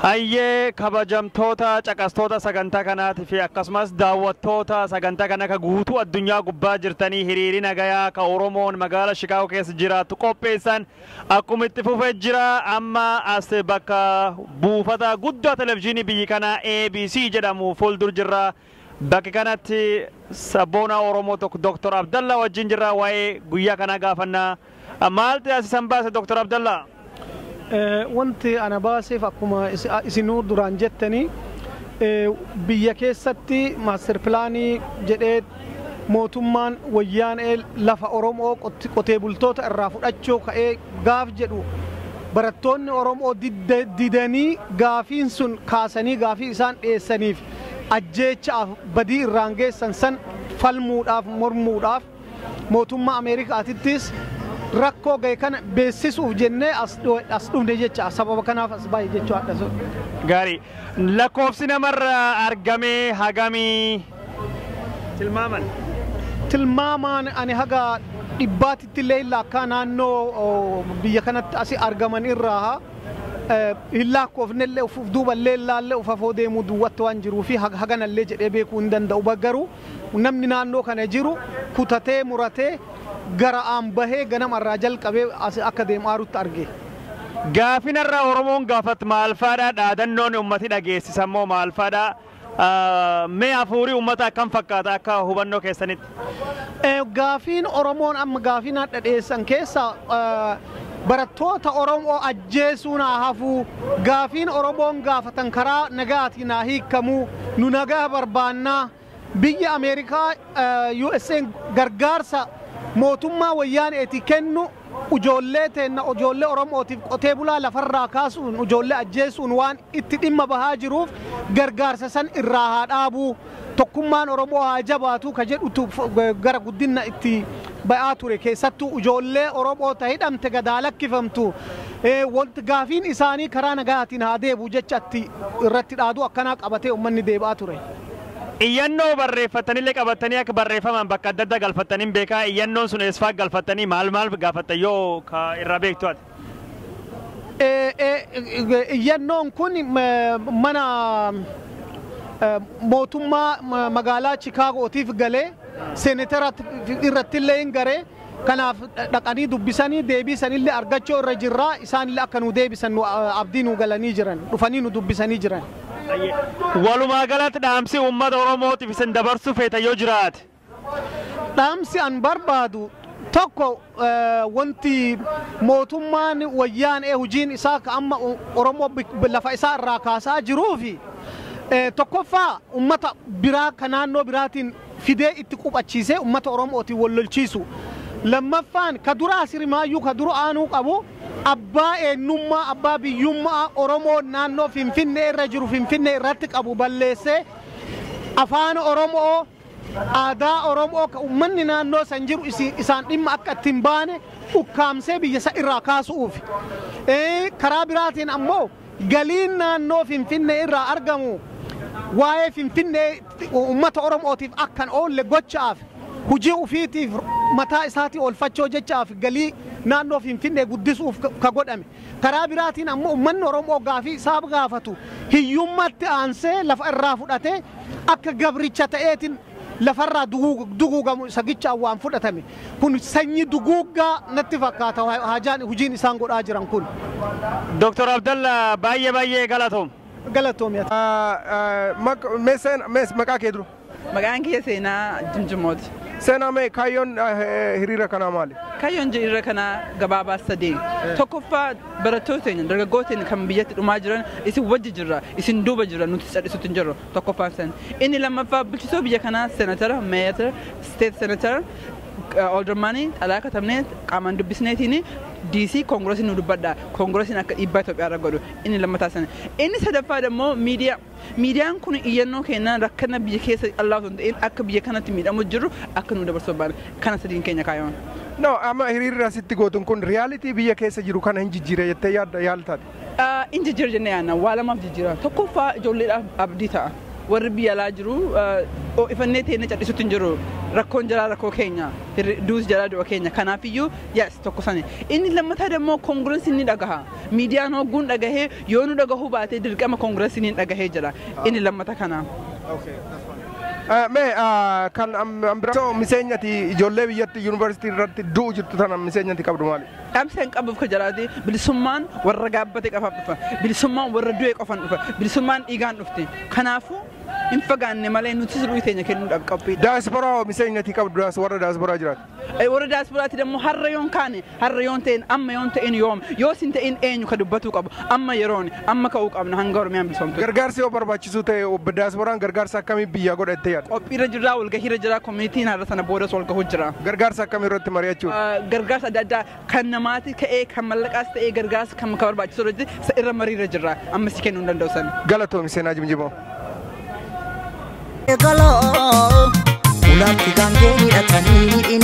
Ayyee kabajamtoota caqastoota sagantaa kanaati fi akkasumas daawwattoota sagantaa kana ka guutuu addunyaa gubbaa jirtanii hiriira nagayaa ka Oromoon magaalaa Chicago keessa jiraatu qopheessan akkuma itti fufee jira. amma as bakka buufata guddaa televezyiinii biyyi kanaa ABC jedhamu fuuldur jirra. bakka kanatti sabboona Oromoo tokko Dr. Abdallah wajjin jirra. waa'ee guyyaa kana gaafannaa. maaltu asisan baase Dr. Abdallah? wanti ana baaseef akkuma isinuu duraan jettanii biyya keessatti maaster pilaanii jedhee mootummaan wayyaanee lafa Oromoo qotee bultoota irraa fudhachuu ka'ee gaaf jedhu barattoonni Oromoo didanii gaafiin sun kaasanii gaafii isaan dhiyeessaniif ajjeechaaf badii irraan geessan san falmuudhaaf mormuudhaaf mootummaa Ameerikaatittis rakkoo ga'e kana beeksisuuf jennee as dhufne jecha sababa kanaaf as baay'ee jechuu adda sun. Gaarii lakkoofsi namarra argamee hagamii tilmaamaan ani haga dhibbaatitti illee akka naannoo biyya kanatti asi argaman irraa hin lakkoofnellee ufuuf duuballee ilaallee ufafoo deemuu duwwatti waan jiruu fi haganallee jedhee beekuu hin danda'u baggaruu namni naannoo kana jiru kutatee muratee gara ambahee ganamarraa jalqabee akka deemaarutti arge. Gaafinarra Oromoon gaafat maal faadha dhaadannoon ummati dhageessisan moo maal faadha? mee hafuurii ummata akkam fakkaata akka hubannoo keessanitti? Gaafiin Oromoon amma gaafiin adda dhiyeessan keessa barattoota Oromoo ajjeesuun hafu gaafiin Oromoon gaafatan karaa nagaatiin hiikamuu nu nagaa barbaannaa biyya Ameerikaa USA gargaarsa mootummaa wayyaaneeti kennu ujoollee teenna ujoollee Oromootiif qotee bulaa lafarraa kaasuun ujoollee ajjeesuun waan itti dhimma bahaa jiruuf gargaarsa san irraa haa dhaabuu tokkummaan Oromoo haa jabaatu ka jedhutu gara guddina itti ba'aa ture keessattuu ujoollee Oromoo hidhamte gadaa lakkifamtu wanti gaafiin isaanii karaa nagaatiin haa deebi'u jechatti irratti dhaaduu akkanaa qabatee uummanni deebi'aa ture. Iyyannoo barreeffatanii qabatanii akka barreeffaman bakka adda addaa galfatanii beekaa iyyannoon sun eessaa galfatanii maal gaafatan yoo ka irra beektu ati? Iyyannoon kun mana mootummaa magaalaa Chicaagootiif galee seenetara irratti illee hin garee kanaaf dhaqanii dubbisanii deebii sanillee argachuu irra jirraa isaanillee akka nu deebisan nu abdii nu galanii jiran dhufanii nu dubbisanii jiran. Walumaa galatti dhaamsi uummata Oromootiif isin dabarsuu feeta yoo jiraate? Dhaamsi an barbaadu tokko wanti mootummaan wayyaanee hojiin isaa ka amma Oromoo lafa isaa irraa kaasaa jiruufi tokkoffaa uummata biraa ka naannoo biraatiin fidee itti qubachiisee uummata Oromootiin wal lolchiisu. Lammaffaan ka duraa sirimaayyuu ka duru aanuu qabu abbaa eenyummaa abbaa biyyummaa Oromoo naannoo Finfinnee irra jiru Finfinnee irratti qabu balleessee afaan Oromoo aadaa Oromoo ka uummanni naannoo san jiru isaan dhimma akka ittiin baane ukkaamsee biyya isa irraa kaasuuf. Karaa biraatiin ammoo galiin naannoo Finfinnee irraa argamu waa'ee Finfinnee uummata Oromootiif akkan oolle gochaaf hujii ufiitiif mataa isaatii oolfachoo jechaaf galii naannoo Finfinnee guddisuuf ka godhame. Karaa biraatiin ammoo uummanni Oromoo gaafii isaa gaafatu hiyyummatti aansee lafa irraa fudhatee akka gabricha ta'eetiin lafarraa duguugamu sagichaan waan fudhatame. Kun sanyii duguuggaa natti fakkaata hajaan hujiin isaan godhaa jiran kun. Dr. Abdallah baay'ee galatoom. Galatoomiya. Maqaa kee duru? Maqaan kiyya Seenaa Jimjimooti. Seenaa mee kaayyoon hiriira kanaa maali? Kaayyoon hiriira kanaa gabaabaa sadii. Tokkoffaa barattoota keenya dargaggoota keenya kan biyyatti dhumaa jiran isin wajji jirra isin duuba jirra nuti sadhisuutti hin jirru tokkoffaan san. Inni lammaffaa bulchisoo biyya kanaa seenatara meeyatara steet seenatara oldarmaanii xalaa katabnee qaamaan dubbisneetiin DC koongiresiin nu dubbadha koongiresiin akka dhiibbaa Itoophiyaa irra godhu inni lammataa sana. Inni sadaffaa immoo miidiyaan kun iyyannoo kennaan rakkina biyya keessa allaatu hin ta'in akka biyya kanatti miidhamu jiru akka nu dabarsuu barbaanne kana sadiin keenya kaayaman. No amma hiriirri asitti gootun kun riyaalitii biyya keessa jiru kana hin jijjiire jettee yaaltaati? Hin jijjiira jennee yaadna waa lamaaf jijjiira tokkoffaa ijoolleedhaaf abdii ta'a. warri biyya alaa jiru ifannee teenne cadhisuutti hin jiru rakkoon jalaa rakkoo keenya duus jalaa du'a keenya kanaafiyyuu yes tokko sani inni lammataa dammoo koongireensi ni dhagaha miidiyaan hogguun dhagahee yoo nu dhagahuu baatee dirqama koongireensi ni dhagahee jira inni lammata kana. Mee kan ambiroo miseenyati ijoollee biyyatti yuunivarsiitii irratti du'u jirtu tana miseenyati qabdu maali? Dhaamseen qabuuf ka jiraate bilisummaan warra gaabbate qofaaf dhufa bilisummaan warra du'e qofaan dhufa bilisummaan dhiigaan dhufte kanaafuu hin fagaanne malee nuti sirrii teenya kennuudhaaf qophii. Daasporaa miseenyati qabdu warra daasporaa jiraatu. Warra daasporaatti dammoo har'a yoon kaane har'a yoon ta'in amma yoon ta'in yoom yoo sin ta'in eenyu ka dubbatuu qabu amma yeroon amma ka'uu qabna hanga Oromiyaan bilisomtu. Gargaarsi yoo barbaachisu ta'e daasporaan gargaarsa akkamii biyyaa godhattee yaadda? Qophiirra jirraa walgahiirra jira koominitiin har'a sana boodas walgahuu jira. Gargaarsa akkamii irratti mari'achuudha? Gargaarsa adda addaa kan namaati ka'ee kan mallaqaas ta'ee gargaarsa kan barbaachisu irra mariirra jirra amma si kennuu hin danda'u sana. Galatoomi seenaa jimjimoo. Ulatti gangee hidhatanii